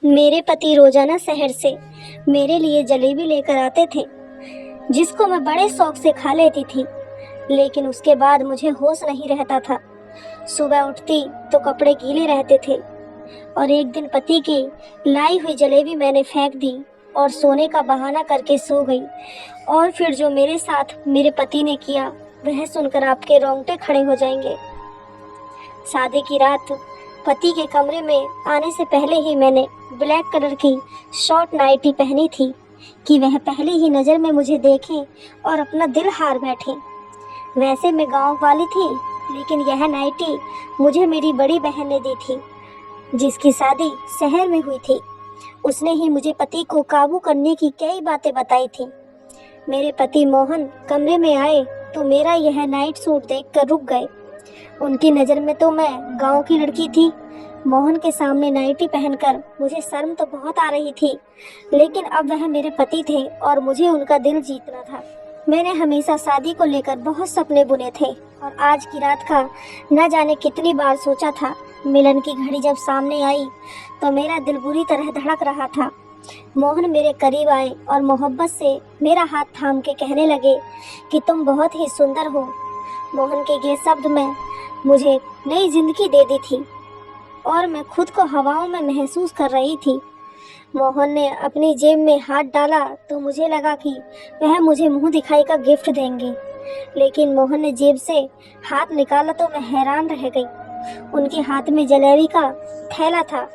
मेरे पति रोजाना शहर से मेरे लिए जलेबी लेकर आते थे, जिसको मैं बड़े शौक से खा लेती थी। लेकिन उसके बाद मुझे होश नहीं रहता था। सुबह उठती तो कपड़े गीले रहते थे और एक दिन पति की लाई हुई जलेबी मैंने फेंक दी और सोने का बहाना करके सो गई। और फिर जो मेरे साथ मेरे पति ने किया, वह सुनकर आपके रोंगटे खड़े हो जाएंगे। शादी की रात पति के कमरे में आने से पहले ही मैंने ब्लैक कलर की शॉर्ट नाइटी पहनी थी कि वह पहली ही नज़र में मुझे देखें और अपना दिल हार बैठे। वैसे मैं गांव वाली थी, लेकिन यह नाइटी मुझे मेरी बड़ी बहन ने दी थी, जिसकी शादी शहर में हुई थी। उसने ही मुझे पति को काबू करने की कई बातें बताई थी। मेरे पति मोहन कमरे में आए तो मेरा यह नाइट सूट देखकर रुक गए। उनकी नज़र में तो मैं गांव की लड़की थी। मोहन के सामने नाइटी पहनकर मुझे शर्म तो बहुत आ रही थी, लेकिन अब वह मेरे पति थे और मुझे उनका दिल जीतना था। मैंने हमेशा शादी को लेकर बहुत सपने बुने थे और आज की रात का न जाने कितनी बार सोचा था। मिलन की घड़ी जब सामने आई तो मेरा दिल बुरी तरह धड़क रहा था। मोहन मेरे करीब आए और मोहब्बत से मेरा हाथ थाम के कहने लगे कि तुम बहुत ही सुंदर हो। मोहन के ये शब्द में मुझे नई जिंदगी दे दी थी और मैं खुद को हवाओं में महसूस कर रही थी। मोहन ने अपनी जेब में हाथ डाला तो मुझे लगा कि वह मुझे मुंह दिखाई का गिफ्ट देंगे, लेकिन मोहन ने जेब से हाथ निकाला तो मैं हैरान रह गई। उनके हाथ में जलेबी का थैला था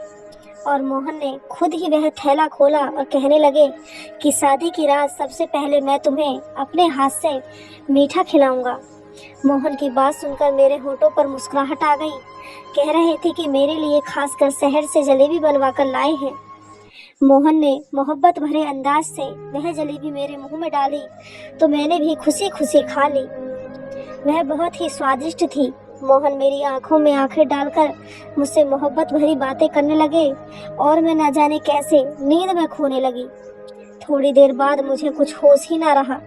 और मोहन ने खुद ही वह थैला खोला और कहने लगे कि शादी की रात सबसे पहले मैं तुम्हें अपने हाथ से मीठा खिलाऊंगा। मोहन की बात सुनकर मेरे होठों पर मुस्कुराहट आ गई। कह रहे थे कि मेरे लिए खासकर शहर से जलेबी बनवा कर लाए हैं। मोहन ने मोहब्बत भरे अंदाज से वह जलेबी मेरे मुंह में डाली तो मैंने भी खुशी खुशी खा ली। वह बहुत ही स्वादिष्ट थी। मोहन मेरी आंखों में आंखें डालकर मुझसे मोहब्बत भरी बातें करने लगे और मैं न जाने कैसे नींद में खोने लगी। थोड़ी देर बाद मुझे कुछ होश ही ना रहा।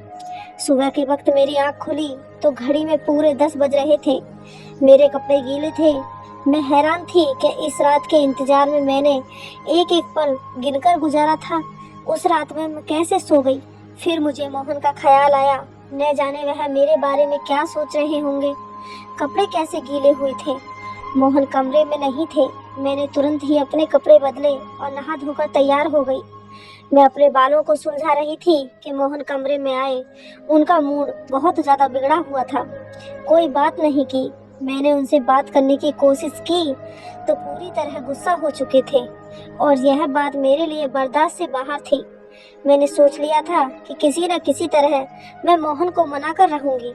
सुबह के वक्त मेरी आंख खुली तो घड़ी में पूरे 10 बज रहे थे। मेरे कपड़े गीले थे। मैं हैरान थी कि इस रात के इंतजार में मैंने एक एक पल गिनकर गुजारा था। उस रात में मैं कैसे सो गई। फिर मुझे मोहन का ख्याल आया। न जाने वह मेरे बारे में क्या सोच रहे होंगे। कपड़े कैसे गीले हुए थे। मोहन कमरे में नहीं थे। मैंने तुरंत ही अपने कपड़े बदले और नहा धोकर तैयार हो गई। मैं अपने बालों को सुलझा रही थी कि मोहन कमरे में आए। उनका मूड बहुत ज़्यादा बिगड़ा हुआ था। कोई बात नहीं की। मैंने उनसे बात करने की कोशिश की तो पूरी तरह गुस्सा हो चुके थे और यह बात मेरे लिए बर्दाश्त से बाहर थी। मैंने सोच लिया था कि किसी न किसी तरह मैं मोहन को मना कर रहूंगी।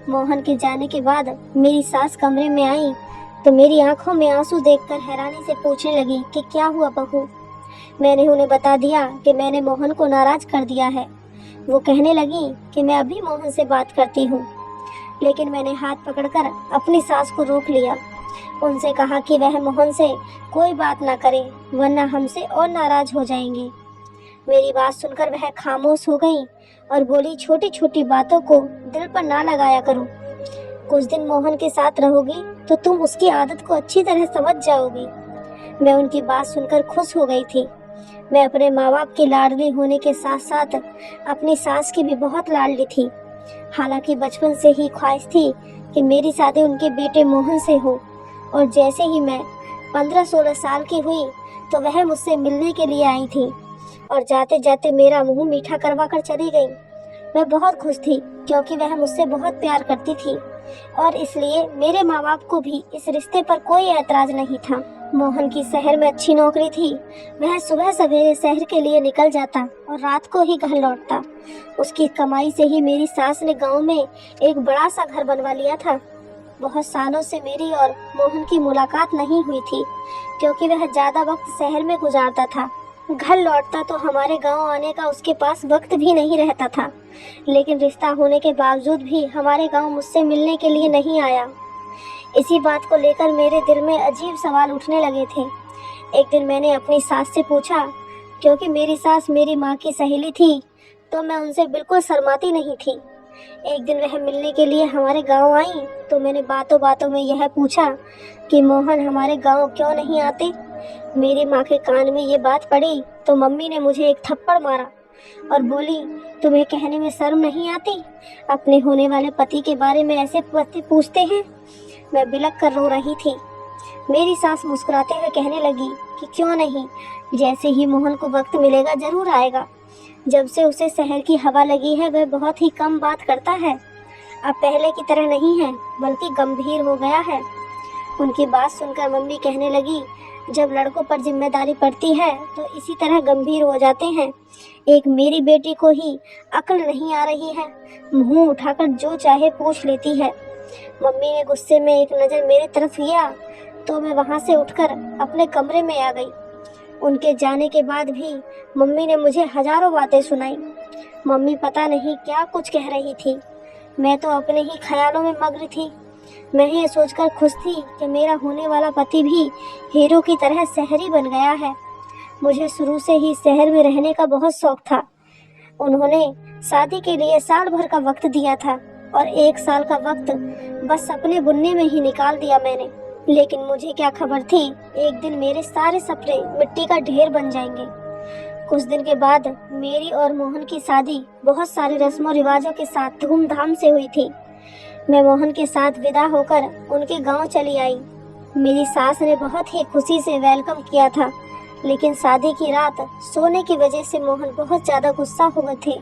मोहन के जाने के बाद मेरी सास कमरे में आई तो मेरी आंखों में आंसू देखकर हैरानी से पूछने लगी कि क्या हुआ बहू। मैंने उन्हें बता दिया कि मैंने मोहन को नाराज कर दिया है। वो कहने लगी कि मैं अभी मोहन से बात करती हूँ, लेकिन मैंने हाथ पकड़कर अपनी सास को रोक लिया। उनसे कहा कि वह मोहन से कोई बात ना करे, वरना हमसे और नाराज हो जाएंगे। मेरी बात सुनकर वह खामोश हो गई और बोली, छोटी छोटी बातों को दिल पर ना लगाया करो। कुछ दिन मोहन के साथ रहोगी तो तुम उसकी आदत को अच्छी तरह समझ जाओगी। मैं उनकी बात सुनकर खुश हो गई थी। मैं अपने माँ बाप की लाडली होने के साथ साथ अपनी सास की भी बहुत लाडली थी। हालांकि बचपन से ही ख्वाहिश थी कि मेरी शादी उनके बेटे मोहन से हो, और जैसे ही मैं 15-16 साल की हुई तो वह मुझसे मिलने के लिए आई थी और जाते जाते मेरा मुंह मीठा करवा कर चली गई। मैं बहुत खुश थी क्योंकि वह मुझसे बहुत प्यार करती थी और इसलिए मेरे माँ बाप को भी इस रिश्ते पर कोई ऐतराज नहीं था। मोहन की शहर में अच्छी नौकरी थी। वह सुबह सवेरे शहर के लिए निकल जाता और रात को ही घर लौटता। उसकी कमाई से ही मेरी सास ने गांव में एक बड़ा सा घर बनवा लिया था। बहुत सालों से मेरी और मोहन की मुलाकात नहीं हुई थी क्योंकि वह ज़्यादा वक्त शहर में गुजारता था। घर लौटता तो हमारे गांव आने का उसके पास वक्त भी नहीं रहता था, लेकिन रिश्ता होने के बावजूद भी हमारे गांव मुझसे मिलने के लिए नहीं आया। इसी बात को लेकर मेरे दिल में अजीब सवाल उठने लगे थे। एक दिन मैंने अपनी सास से पूछा, क्योंकि मेरी सास मेरी माँ की सहेली थी तो मैं उनसे बिल्कुल शर्माती नहीं थी। एक दिन वह मिलने के लिए हमारे गांव आई तो मैंने बातों बातों में यह पूछा कि मोहन हमारे गांव क्यों नहीं आते। मेरी माँ के कान में ये बात पड़ी तो मम्मी ने मुझे एक थप्पड़ मारा और बोली, तुम्हें कहने में शर्म नहीं आती? अपने होने वाले पति के बारे में ऐसे पति पूछते हैं। मैं बिलख कर रो रही थी। मेरी सास मुस्कुराते हुए कहने लगी कि क्यों नहीं, जैसे ही मोहन को वक्त मिलेगा जरूर आएगा। जब से उसे शहर की हवा लगी है वह बहुत ही कम बात करता है। अब पहले की तरह नहीं है, बल्कि गंभीर हो गया है। उनकी बात सुनकर मम्मी कहने लगी, जब लड़कों पर जिम्मेदारी पड़ती है तो इसी तरह गंभीर हो जाते हैं। एक मेरी बेटी को ही अक्ल नहीं आ रही है, मुंह उठाकर जो चाहे पूछ लेती है। मम्मी ने गुस्से में एक नज़र मेरी तरफ किया तो मैं वहां से उठकर अपने कमरे में आ गई। उनके जाने के बाद भी मम्मी ने मुझे हजारों बातें सुनाई। मम्मी पता नहीं क्या कुछ कह रही थी। मैं तो अपने ही ख्यालों में मग्न थी। मैं ये सोचकर खुश थी कि मेरा होने वाला पति भी हीरो की तरह शहरी बन गया है। मुझे शुरू से ही शहर में रहने का बहुत शौक था। उन्होंने शादी के लिए साल भर का वक्त दिया था और 1 साल का वक्त बस सपने बुनने में ही निकाल दिया मैंने। लेकिन मुझे क्या खबर थी, एक दिन मेरे सारे सपने मिट्टी का ढेर बन जाएंगे। कुछ दिन के बाद मेरी और मोहन की शादी बहुत सारे रस्मों रिवाजों के साथ धूमधाम से हुई थी। मैं मोहन के साथ विदा होकर उनके गांव चली आई। मेरी सास ने बहुत ही खुशी से वेलकम किया था, लेकिन शादी की रात सोने की वजह से मोहन बहुत ज़्यादा गुस्सा हो गए थे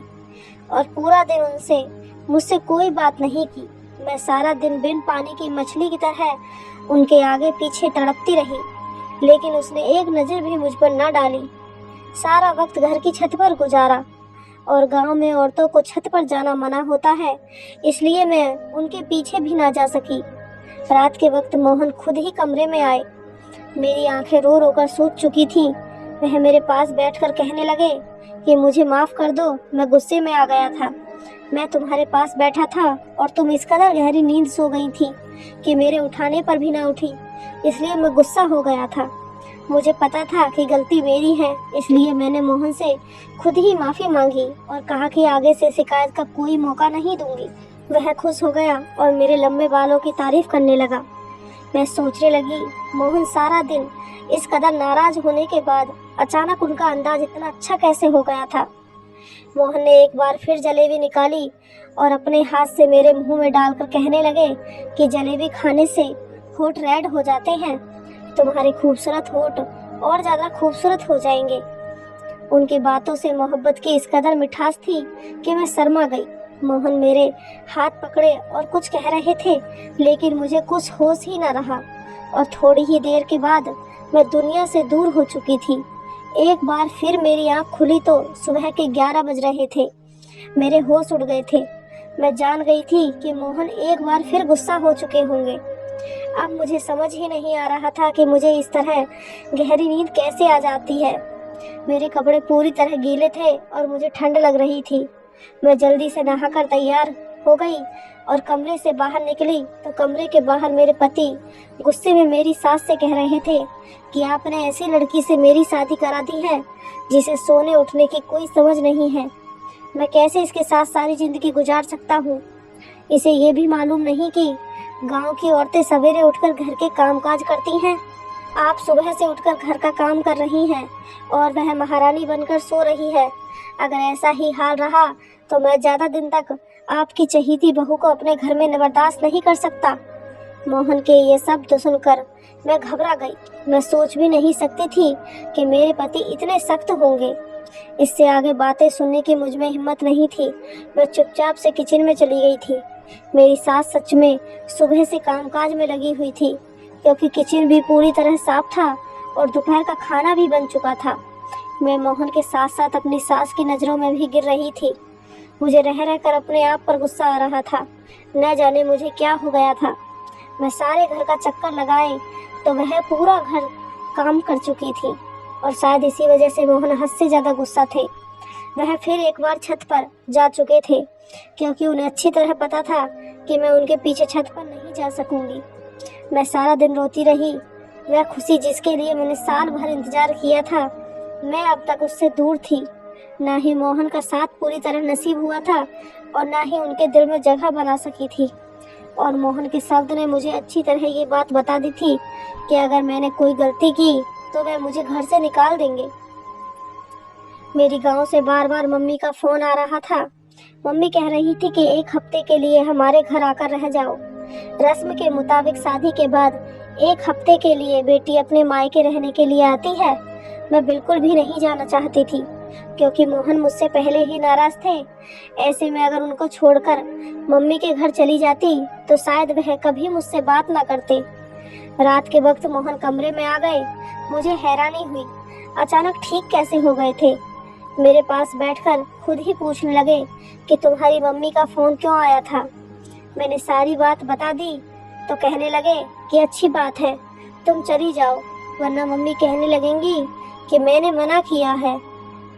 और पूरा दिन उनसे मुझसे कोई बात नहीं की। मैं सारा दिन बिन पानी की मछली की तरह उनके आगे पीछे तड़पती रही, लेकिन उसने एक नज़र भी मुझ पर न डाली। सारा वक्त घर की छत पर गुजारा और गांव में औरतों को छत पर जाना मना होता है, इसलिए मैं उनके पीछे भी ना जा सकी। रात के वक्त मोहन खुद ही कमरे में आए। मेरी आंखें रो रो कर सूज चुकी थीं। वह मेरे पास बैठकर कहने लगे कि मुझे माफ़ कर दो, मैं गुस्से में आ गया था। मैं तुम्हारे पास बैठा था और तुम इस कदर गहरी नींद सो गई थी कि मेरे उठाने पर भी ना उठी, इसलिए मैं गुस्सा हो गया था। मुझे पता था कि गलती मेरी है, इसलिए मैंने मोहन से खुद ही माफ़ी मांगी और कहा कि आगे से शिकायत का कोई मौका नहीं दूंगी। वह खुश हो गया और मेरे लंबे बालों की तारीफ करने लगा। मैं सोचने लगी, मोहन सारा दिन इस कदर नाराज होने के बाद अचानक उनका अंदाज इतना अच्छा कैसे हो गया था। मोहन ने एक बार फिर जलेबी निकाली और अपने हाथ से मेरे मुंह में डालकर कहने लगे कि जलेबी खाने से होठ रेड हो जाते हैं, तुम्हारे खूबसूरत होठ और ज़्यादा खूबसूरत हो जाएंगे। उनकी बातों से मोहब्बत की इस कदर मिठास थी कि मैं शर्मा गई। मोहन मेरे हाथ पकड़े और कुछ कह रहे थे, लेकिन मुझे कुछ होश ही न रहा और थोड़ी ही देर के बाद मैं दुनिया से दूर हो चुकी थी। एक बार फिर मेरी आँख खुली तो सुबह के 11 बज रहे थे। मेरे होश उड़ गए थे। मैं जान गई थी कि मोहन एक बार फिर गुस्सा हो चुके होंगे। अब मुझे समझ ही नहीं आ रहा था कि मुझे इस तरह गहरी नींद कैसे आ जाती है। मेरे कपड़े पूरी तरह गीले थे और मुझे ठंड लग रही थी। मैं जल्दी से नहाकर तैयार हो गई और कमरे से बाहर निकली तो कमरे के बाहर मेरे पति गुस्से में मेरी सास से कह रहे थे कि आपने ऐसी लड़की से मेरी शादी करा दी है जिसे सोने उठने की कोई समझ नहीं है। मैं कैसे इसके साथ सारी जिंदगी गुजार सकता हूँ। इसे ये भी मालूम नहीं कि गांव की औरतें सवेरे उठकर घर के कामकाज करती हैं। आप सुबह से उठकर घर का काम कर रही हैं और वह महारानी बनकर सो रही है। अगर ऐसा ही हाल रहा तो मैं ज़्यादा दिन तक आपकी चहीती बहू को अपने घर में बर्दाश्त नहीं कर सकता। मोहन के ये शब्द सुनकर मैं घबरा गई। मैं सोच भी नहीं सकती थी कि मेरे पति इतने सख्त होंगे। इससे आगे बातें सुनने की मुझ में हिम्मत नहीं थी। मैं चुपचाप से किचन में चली गई थी। मेरी सास सच में सुबह से कामकाज में लगी हुई थी, क्योंकि किचन भी पूरी तरह साफ था और दोपहर का खाना भी बन चुका था। मैं मोहन के साथ साथ अपनी सास की नज़रों में भी गिर रही थी। मुझे रह रहकर अपने आप पर गुस्सा आ रहा था। न जाने मुझे क्या हो गया था। मैं सारे घर का चक्कर लगाए तो वह पूरा घर काम कर चुकी थी और शायद इसी वजह से मोहन हद से ज़्यादा गुस्सा थे। वह फिर एक बार छत पर जा चुके थे, क्योंकि उन्हें अच्छी तरह पता था कि मैं उनके पीछे छत पर नहीं जा सकूंगी। मैं सारा दिन रोती रही। वह खुशी जिसके लिए मैंने साल भर इंतजार किया था, मैं अब तक उससे दूर थी। ना ही मोहन का साथ पूरी तरह नसीब हुआ था और ना ही उनके दिल में जगह बना सकी थी। और मोहन के शब्द ने मुझे अच्छी तरह ये बात बता दी थी कि अगर मैंने कोई गलती की तो वह मुझे घर से निकाल देंगे। मेरी गांव से बार बार मम्मी का फोन आ रहा था। मम्मी कह रही थी कि 1 हफ्ते के लिए हमारे घर आकर रह जाओ। रस्म के मुताबिक शादी के बाद 1 हफ्ते के लिए बेटी अपने मायके रहने के लिए आती है। मैं बिल्कुल भी नहीं जाना चाहती थी, क्योंकि मोहन मुझसे पहले ही नाराज थे। ऐसे में अगर उनको छोड़कर मम्मी के घर चली जाती तो शायद वह कभी मुझसे बात ना करते। रात के वक्त मोहन कमरे में आ गए। मुझे हैरानी हुई, अचानक ठीक कैसे हो गए थे। मेरे पास बैठकर खुद ही पूछने लगे कि तुम्हारी मम्मी का फोन क्यों आया था। मैंने सारी बात बता दी तो कहने लगे कि अच्छी बात है, तुम चली जाओ, वरना मम्मी कहने लगेंगी कि मैंने मना किया है।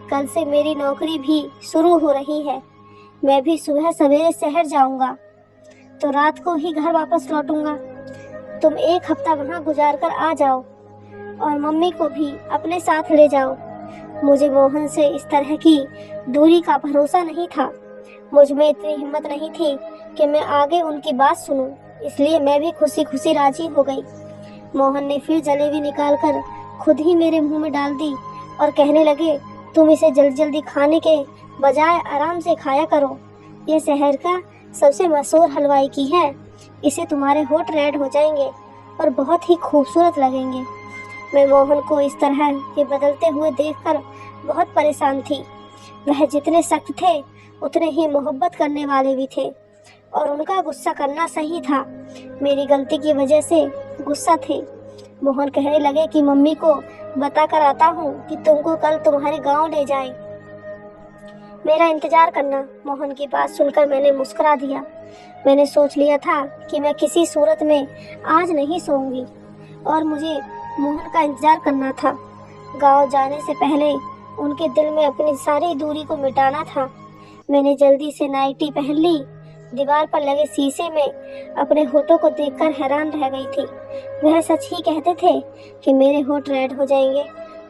कल से मेरी नौकरी भी शुरू हो रही है। मैं भी सुबह सवेरे शहर जाऊंगा तो रात को ही घर वापस लौटूंगा। तुम 1 हफ्ता वहाँ गुजार कर आ जाओ और मम्मी को भी अपने साथ ले जाओ। मुझे मोहन से इस तरह की दूरी का भरोसा नहीं था। मुझ में इतनी हिम्मत नहीं थी कि मैं आगे उनकी बात सुनूं, इसलिए मैं भी खुशी खुशी राजी हो गई। मोहन ने फिर जलेबी निकालकर खुद ही मेरे मुंह में डाल दी और कहने लगे, तुम इसे जल्दी जल्दी खाने के बजाय आराम से खाया करो। ये शहर का सबसे मशहूर हलवाई की है। इसे तुम्हारे होठ रेड हो जाएंगे और बहुत ही खूबसूरत लगेंगे। मैं मोहन को इस तरह के बदलते हुए देखकर बहुत परेशान थी। वह जितने सख्त थे उतने ही मोहब्बत करने वाले भी थे, और उनका गुस्सा करना सही था। मेरी गलती की वजह से गुस्सा थे। मोहन कहने लगे कि मम्मी को बता कर आता हूँ कि तुमको कल तुम्हारे गांव ले जाए। मेरा इंतजार करना। मोहन की बात सुनकर मैंने मुस्कुरा दिया। मैंने सोच लिया था कि मैं किसी सूरत में आज नहीं सोऊंगी और मुझे मोहन का इंतजार करना था। गांव जाने से पहले उनके दिल में अपनी सारी दूरी को मिटाना था। मैंने जल्दी से नाइटी पहन ली। दीवार पर लगे शीशे में अपने होठों को देखकर हैरान रह गई थी। वह सच ही कहते थे कि मेरे होठ रेड हो जाएंगे।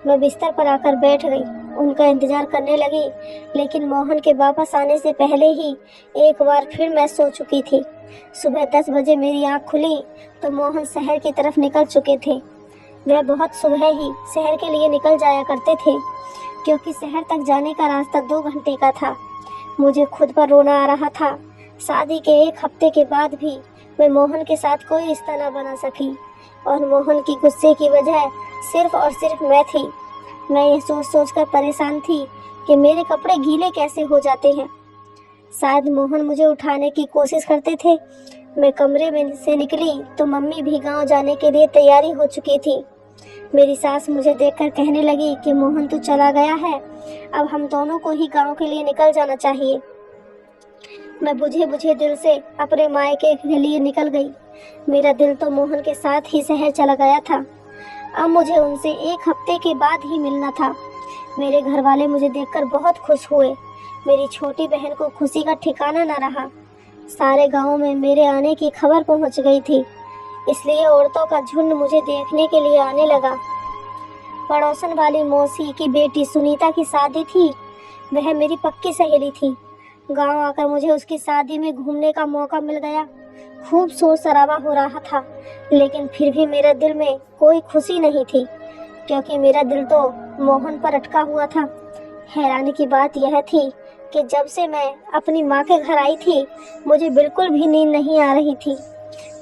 मैं बिस्तर पर आकर बैठ गई, उनका इंतजार करने लगी, लेकिन मोहन के वापस आने से पहले ही एक बार फिर मैं सो चुकी थी। सुबह 10 बजे मेरी आँख खुली तो मोहन शहर की तरफ निकल चुके थे। वह बहुत सुबह ही शहर के लिए निकल जाया करते थे, क्योंकि शहर तक जाने का रास्ता 2 घंटे का था। मुझे खुद पर रोना आ रहा था। शादी के 1 हफ्ते के बाद भी मैं मोहन के साथ कोई रिश्ता न बना सकी, और मोहन की गुस्से की वजह सिर्फ और सिर्फ मैं थी। मैं ये सोच सोच कर परेशान थी कि मेरे कपड़े गीले कैसे हो जाते हैं। शायद मोहन मुझे उठाने की कोशिश करते थे। मैं कमरे में से निकली तो मम्मी भी गांव जाने के लिए तैयारी हो चुकी थी। मेरी सास मुझे देखकर कहने लगी कि मोहन तू चला गया है, अब हम दोनों को ही गांव के लिए निकल जाना चाहिए। मैं बुझे बुझे दिल से अपने मायके के लिए निकल गई। मेरा दिल तो मोहन के साथ ही शहर चला गया था। अब मुझे उनसे 1 हफ्ते के बाद ही मिलना था। मेरे घर वाले मुझे देखकर बहुत खुश हुए। मेरी छोटी बहन को खुशी का ठिकाना न रहा। सारे गांव में मेरे आने की खबर पहुंच गई थी, इसलिए औरतों का झुंड मुझे देखने के लिए आने लगा। पड़ोसन वाली मौसी की बेटी सुनीता की शादी थी। वह मेरी पक्की सहेली थी। गांव आकर मुझे उसकी शादी में घूमने का मौका मिल गया। खूब शोर शराबा हो रहा था, लेकिन फिर भी मेरे दिल में कोई खुशी नहीं थी, क्योंकि मेरा दिल तो मोहन पर अटका हुआ था। हैरानी की बात यह थी कि जब से मैं अपनी माँ के घर आई थी, मुझे बिल्कुल भी नींद नहीं आ रही थी,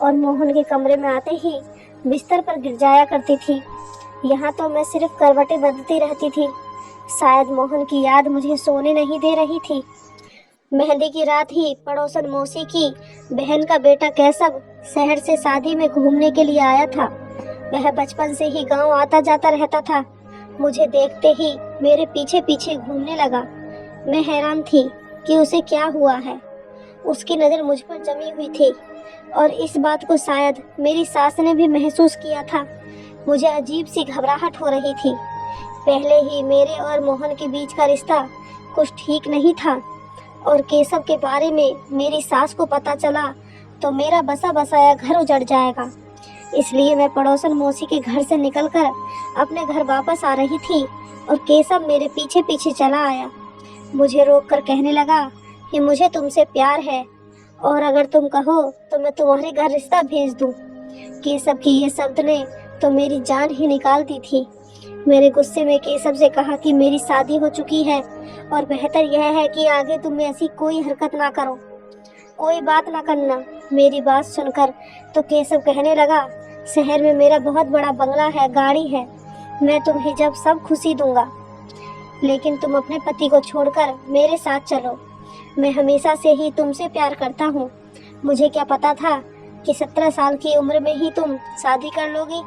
और मोहन के कमरे में आते ही बिस्तर पर गिर जाया करती थी। यहाँ तो मैं सिर्फ करवटें बदलती रहती थी। शायद मोहन की याद मुझे सोने नहीं दे रही थी। मेहंदी की रात ही पड़ोसन मौसी की बहन का बेटा कैसब शहर से शादी में घूमने के लिए आया था। वह बचपन से ही गांव आता जाता रहता था। मुझे देखते ही मेरे पीछे पीछे घूमने लगा। मैं हैरान थी कि उसे क्या हुआ है। उसकी नज़र मुझ पर जमी हुई थी, और इस बात को शायद मेरी सास ने भी महसूस किया था। मुझे अजीब सी घबराहट हो रही थी। पहले ही मेरे और मोहन के बीच का रिश्ता कुछ ठीक नहीं था, और केशव के बारे में मेरी सास को पता चला तो मेरा बसा बसाया घर उजड़ जाएगा। इसलिए मैं पड़ोसन मौसी के घर से निकलकर अपने घर वापस आ रही थी, और केशव मेरे पीछे पीछे चला आया। मुझे रोककर कहने लगा कि मुझे तुमसे प्यार है, और अगर तुम कहो तो मैं तुम्हारे घर रिश्ता भेज दूं। केशव की ये शब्द ने तो मेरी जान ही निकाल दी थी। मैंने गुस्से में केशव से कहा कि मेरी शादी हो चुकी है और बेहतर यह है कि आगे तुम ऐसी कोई हरकत ना करो, कोई बात ना करना। मेरी बात सुनकर तो केशव कहने लगा, शहर में मेरा बहुत बड़ा बंगला है, गाड़ी है, मैं तुम्हें जब सब खुशी दूंगा, लेकिन तुम अपने पति को छोड़कर मेरे साथ चलो। मैं हमेशा से ही तुमसे प्यार करता हूँ। मुझे क्या पता था कि 17 साल की उम्र में ही तुम शादी कर लोगी।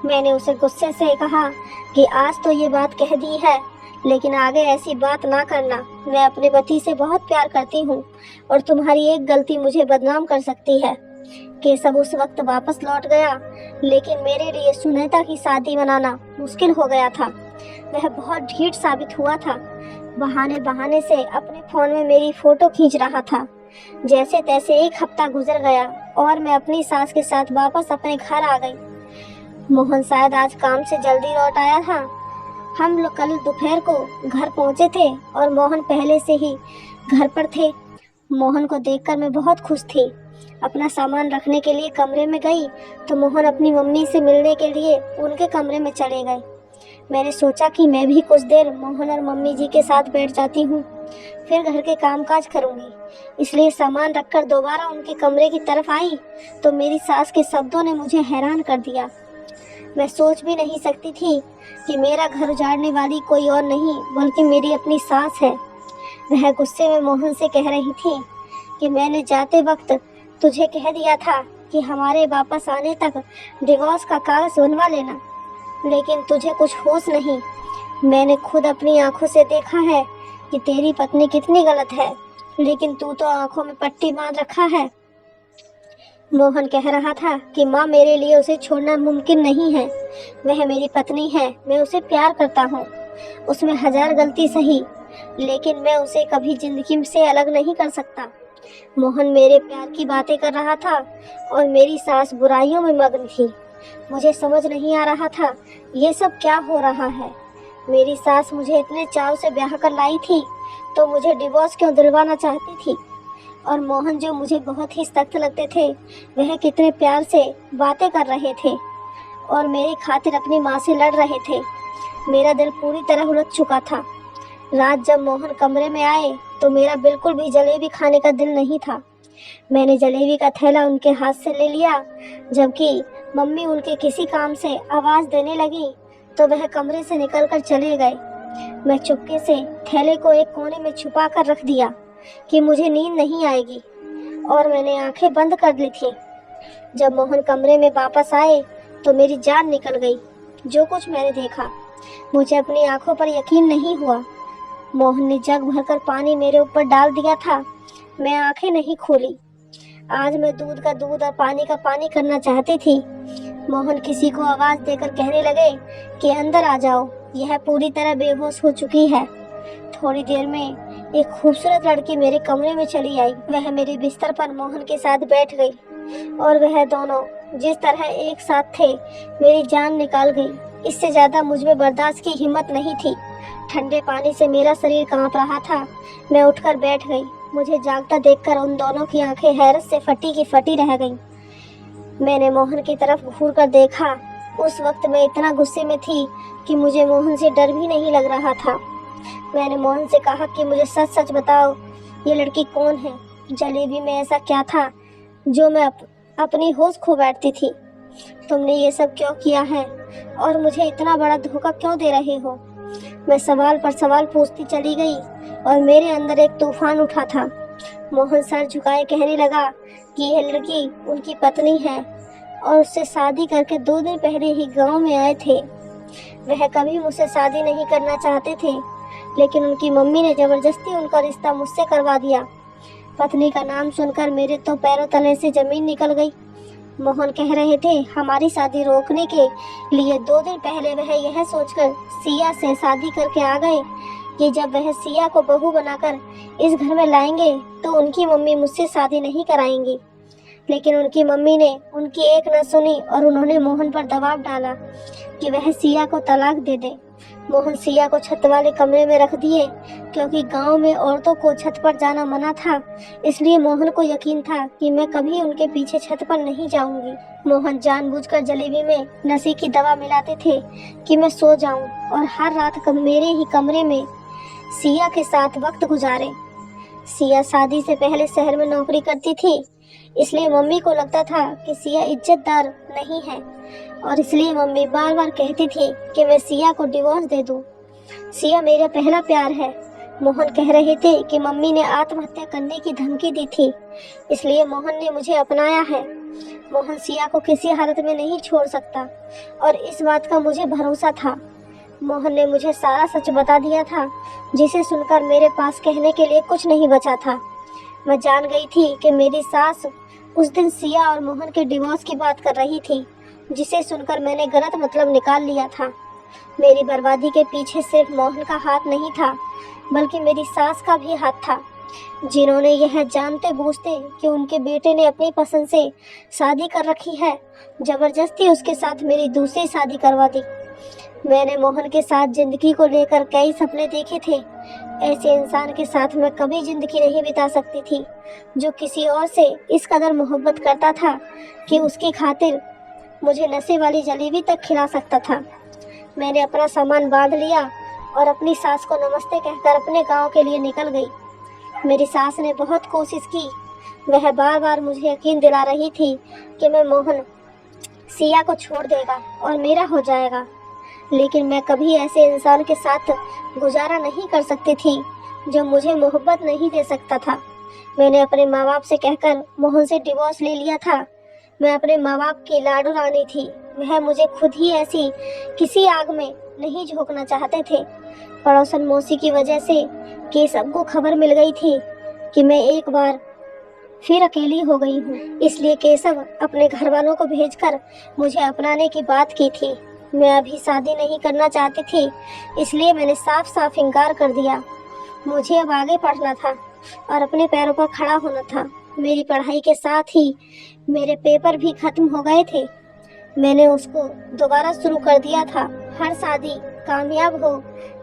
मैंने उसे गुस्से से कहा कि आज तो ये बात कह दी है, लेकिन आगे ऐसी बात ना करना। मैं अपने पति से बहुत प्यार करती हूँ और तुम्हारी एक गलती मुझे बदनाम कर सकती है। केशव उस वक्त वापस लौट गया, लेकिन मेरे लिए सुनीता की शादी मनाना मुश्किल हो गया था। वह बहुत ढीठ साबित हुआ था। बहाने बहाने से अपने फोन में मेरी फोटो खींच रहा था। जैसे तैसे एक हफ्ता गुजर गया और मैं अपनी सास के साथ वापस अपने घर आ गई। मोहन शायद आज काम से जल्दी लौट आया था। हम लोग कल दोपहर को घर पहुंचे थे और मोहन पहले से ही घर पर थे। मोहन को देखकर मैं बहुत खुश थी। अपना सामान रखने के लिए कमरे में गई तो मोहन अपनी मम्मी से मिलने के लिए उनके कमरे में चले गए। मैंने सोचा कि मैं भी कुछ देर मोहन और मम्मी जी के साथ बैठ जाती हूँ, फिर घर के कामकाज करूँगी। इसलिए सामान रखकर दोबारा उनके कमरे की तरफ आई तो मेरी सास के शब्दों ने मुझे हैरान कर दिया। मैं सोच भी नहीं सकती थी कि मेरा घर उजाड़ने वाली कोई और नहीं बल्कि मेरी अपनी सास है। वह गुस्से में मोहन से कह रही थी कि मैंने जाते वक्त तुझे कह दिया था कि हमारे वापस आने तक डिवोर्स का कागज बनवा लेना, लेकिन तुझे कुछ होश नहीं। मैंने खुद अपनी आंखों से देखा है कि तेरी पत्नी कितनी गलत है, लेकिन तू तो आंखों में पट्टी बांध रखा है। मोहन कह रहा था कि माँ, मेरे लिए उसे छोड़ना मुमकिन नहीं है। वह मेरी पत्नी है, मैं उसे प्यार करता हूँ। उसमें 1000 गलती सही, लेकिन मैं उसे कभी जिंदगी से अलग नहीं कर सकता। मोहन मेरे प्यार की बातें कर रहा था और मेरी सास बुराइयों में मग्न थी। मुझे समझ नहीं आ रहा था ये सब क्या हो रहा है। मेरी सास मुझे इतने चाव से ब्याह कर लाई थी तो मुझे डिवोर्स क्यों दिलवाना चाहती थी, और मोहन जो मुझे बहुत ही सख्त लगते थे वह कितने प्यार से बातें कर रहे थे और मेरी खातिर अपनी माँ से लड़ रहे थे। मेरा दिल पूरी तरह उलझ चुका था। रात जब मोहन कमरे में आए तो मेरा बिल्कुल भी जलेबी खाने का दिल नहीं था। मैंने जलेबी का थैला उनके हाथ से ले लिया। जबकि मम्मी उनके किसी काम से आवाज़ देने लगी तो वह कमरे से निकलकर चले गए। मैं चुपके से थैले को एक कोने में छुपा कर रख दिया कि मुझे नींद नहीं आएगी, और मैंने आंखें बंद कर ली थी। जब मोहन कमरे में वापस आए तो मेरी जान निकल गई। जो कुछ मैंने देखा मुझे अपनी आंखों पर यकीन नहीं हुआ। मोहन ने जग भरकर पानी मेरे ऊपर डाल दिया था। मैं आंखें नहीं खोली। आज मैं दूध का दूध और पानी का पानी करना चाहती थी। मोहन किसी को आवाज देकर कहने लगे कि अंदर आ जाओ, यह पूरी तरह बेहोश हो चुकी है। थोड़ी देर में एक खूबसूरत लड़की मेरे कमरे में चली आई। वह मेरे बिस्तर पर मोहन के साथ बैठ गई और वह दोनों जिस तरह एक साथ थे मेरी जान निकाल गई। इससे ज्यादा मुझ में बर्दाश्त की हिम्मत नहीं थी। ठंडे पानी से मेरा शरीर कांप रहा था। मैं उठकर बैठ गई। मुझे जागता देखकर उन दोनों की आंखें हैरत से फटी की फटी रह गईं। मैंने मोहन की तरफ घूर कर देखा। उस वक्त मैं इतना गुस्से में थी कि मुझे मोहन से डर भी नहीं लग रहा था। मैंने मोहन से कहा कि मुझे सच सच बताओ, ये लड़की कौन है? जलेबी में ऐसा क्या था जो मैं अपनी होश खो बैठती थी? तुमने ये सब क्यों किया है और मुझे इतना बड़ा धोखा क्यों दे रहे हो? मैं सवाल पर सवाल पूछती चली गई और मेरे अंदर एक तूफान उठा था। मोहन सर झुकाए कहने लगा कि यह लड़की उनकी पत्नी है और उससे शादी करके 2 दिन पहले ही गांव में आए थे। वह कभी मुझसे शादी नहीं करना चाहते थे, लेकिन उनकी मम्मी ने जबरदस्ती उनका रिश्ता मुझसे करवा दिया। पत्नी का नाम सुनकर मेरे तो पैरों तले से जमीन निकल गई। मोहन कह रहे थे हमारी शादी रोकने के लिए 2 दिन पहले वह यह सोचकर सिया से शादी करके आ गए कि जब वह सिया को बहू बनाकर इस घर में लाएंगे तो उनकी मम्मी मुझसे शादी नहीं कराएंगी। लेकिन उनकी मम्मी ने उनकी एक न सुनी और उन्होंने मोहन पर दबाव डाला कि वह सिया को तलाक दे दे। मोहन सिया को छत वाले कमरे में रख दिए। क्योंकि गांव में औरतों को छत पर जाना मना था, इसलिए मोहन को यकीन था कि मैं कभी उनके पीछे छत पर नहीं जाऊंगी। मोहन जानबूझकर जलेबी में नशे की दवा मिलाते थे कि मैं सो जाऊं और हर रात मेरे ही कमरे में सिया के साथ वक्त गुजारे। सिया शादी से पहले शहर में नौकरी करती थी, इसलिए मम्मी को लगता था कि सिया इज्जतदार नहीं है और इसलिए मम्मी बार बार कहती थी कि मैं सिया को डिवोर्स दे दूं। सिया मेरा पहला प्यार है। मोहन कह रहे थे कि मम्मी ने आत्महत्या करने की धमकी दी थी, इसलिए मोहन ने मुझे अपनाया है। मोहन सिया को किसी हालत में नहीं छोड़ सकता और इस बात का मुझे भरोसा था। मोहन ने मुझे सारा सच बता दिया था, जिसे सुनकर मेरे पास कहने के लिए कुछ नहीं बचा था। मैं जान गई थी कि मेरी सास उस दिन सिया और मोहन के डिवोर्स की बात कर रही थी, जिसे सुनकर मैंने गलत मतलब निकाल लिया था। मेरी बर्बादी के पीछे सिर्फ मोहन का हाथ नहीं था, बल्कि मेरी सास का भी हाथ था, जिन्होंने यह जानते बूझते कि उनके बेटे ने अपनी पसंद से शादी कर रखी है, जबरदस्ती उसके साथ मेरी दूसरी शादी करवा दी। मैंने मोहन के साथ जिंदगी को लेकर कई सपने देखे थे। ऐसे इंसान के साथ मैं कभी जिंदगी नहीं बिता सकती थी, जो किसी और से इस कदर मोहब्बत करता था कि उसकी खातिर मुझे नशे वाली जलेबी तक खिला सकता था। मैंने अपना सामान बांध लिया और अपनी सास को नमस्ते कहकर अपने गांव के लिए निकल गई। मेरी सास ने बहुत कोशिश की। वह बार बार मुझे यकीन दिला रही थी कि मैं मोहन सिया को छोड़ देगा और मेरा हो जाएगा, लेकिन मैं कभी ऐसे इंसान के साथ गुजारा नहीं कर सकती थी जो मुझे मोहब्बत नहीं दे सकता था। मैंने अपने माँ बाप से कहकर मोहन से डिवोर्स ले लिया था। मैं अपने माँ बाप की लाडू रानी थी। वह मुझे खुद ही ऐसी किसी आग में नहीं झोंकना चाहते थे। पड़ोसन मौसी की वजह से केशव को खबर मिल गई थी कि मैं एक बार फिर अकेली हो गई हूँ, इसलिए केशव अपने घर वालों को भेजकर मुझे अपनाने की बात की थी। मैं अभी शादी नहीं करना चाहती थी, इसलिए मैंने साफ साफ इनकार कर दिया। मुझे अब आगे पढ़ना था और अपने पैरों पर खड़ा होना था। मेरी पढ़ाई के साथ ही मेरे पेपर भी खत्म हो गए थे। मैंने उसको दोबारा शुरू कर दिया था। हर शादी कामयाब हो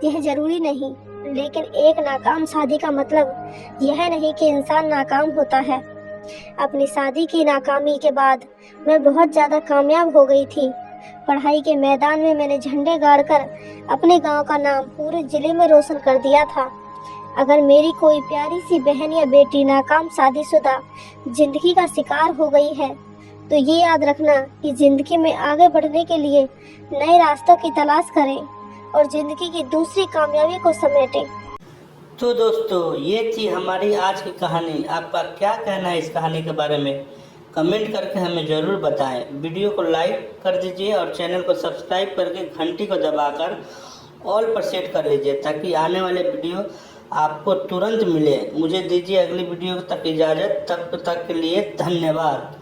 यह जरूरी नहीं, लेकिन एक नाकाम शादी का मतलब यह नहीं कि इंसान नाकाम होता है। अपनी शादी की नाकामी के बाद मैं बहुत ज़्यादा कामयाब हो गई थी। पढ़ाई के मैदान में मैंने झंडे गाड़कर अपने गांव का नाम पूरे जिले में रोशन कर दिया था। अगर मेरी कोई प्यारी सी बहन या बेटी नाकाम शादीशुदा जिंदगी का शिकार हो गई है, तो ये याद रखना कि जिंदगी में आगे बढ़ने के लिए नए रास्तों की तलाश करें और जिंदगी की दूसरी कामयाबी को समेटें। तो दोस्तों, ये थी हमारी आज की कहानी। आपका क्या कहना है इस कहानी के बारे में? कमेंट करके हमें ज़रूर बताएं। वीडियो को लाइक कर दीजिए और चैनल को सब्सक्राइब करके घंटी को दबाकर ऑल पर सेट कर लीजिए, ताकि आने वाले वीडियो आपको तुरंत मिले। मुझे दीजिए अगली वीडियो तक इजाज़त। तब तक के लिए धन्यवाद।